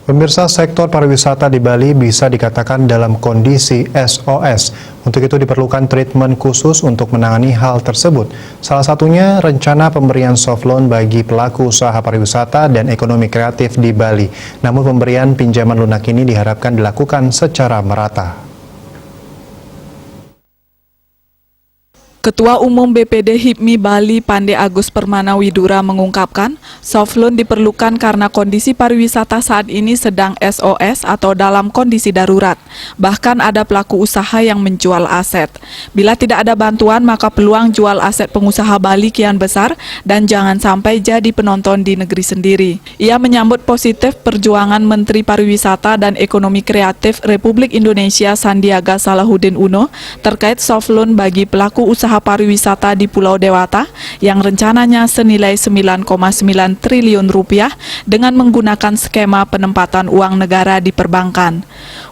Pemirsa, sektor pariwisata di Bali bisa dikatakan dalam kondisi SOS. Untuk itu diperlukan treatment khusus untuk menangani hal tersebut. Salah satunya rencana pemberian soft loan bagi pelaku usaha pariwisata dan ekonomi kreatif di Bali. Namun pemberian pinjaman lunak ini diharapkan dilakukan secara merata. Ketua Umum BPD HIPMI Bali Pande Agus Permana Widura mengungkapkan, soft loan diperlukan karena kondisi pariwisata saat ini sedang SOS atau dalam kondisi darurat. Bahkan ada pelaku usaha yang menjual aset. Bila tidak ada bantuan, maka peluang jual aset pengusaha Bali kian besar dan jangan sampai jadi penonton di negeri sendiri. Ia menyambut positif perjuangan Menteri Pariwisata dan Ekonomi Kreatif Republik Indonesia Sandiaga Salahuddin Uno terkait soft loan bagi pelaku usaha pariwisata di Pulau Dewata yang rencananya senilai 9,9 triliun rupiah dengan menggunakan skema penempatan uang negara di perbankan.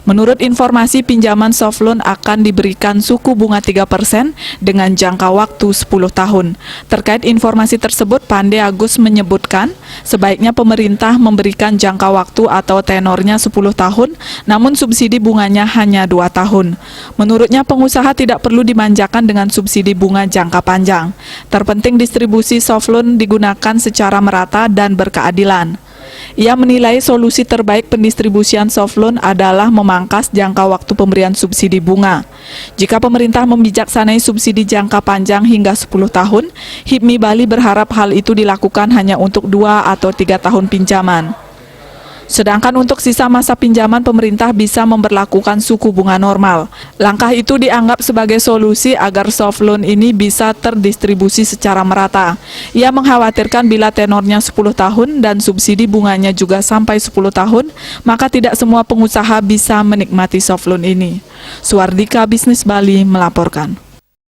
Menurut informasi, pinjaman soft loan akan diberikan suku bunga 3% dengan jangka waktu 10 tahun. Terkait informasi tersebut, Pande Agus menyebutkan sebaiknya pemerintah memberikan jangka waktu atau tenornya 10 tahun, namun subsidi bunganya hanya 2 tahun. Menurutnya, pengusaha tidak perlu dimanjakan dengan subsidi bunga jangka panjang. Terpenting distribusi soft loan digunakan secara merata dan berkeadilan. Ia menilai solusi terbaik pendistribusian soft loan adalah memangkas jangka waktu pemberian subsidi bunga. Jika pemerintah membijaksanai subsidi jangka panjang hingga 10 tahun, HIPMI Bali berharap hal itu dilakukan hanya untuk 2 atau 3 tahun pinjaman. Sedangkan untuk sisa masa pinjaman, pemerintah bisa memberlakukan suku bunga normal. Langkah itu dianggap sebagai solusi agar soft loan ini bisa terdistribusi secara merata. Ia mengkhawatirkan bila tenornya 10 tahun dan subsidi bunganya juga sampai 10 tahun, maka tidak semua pengusaha bisa menikmati soft loan ini. Suwardika Bisnis Bali melaporkan.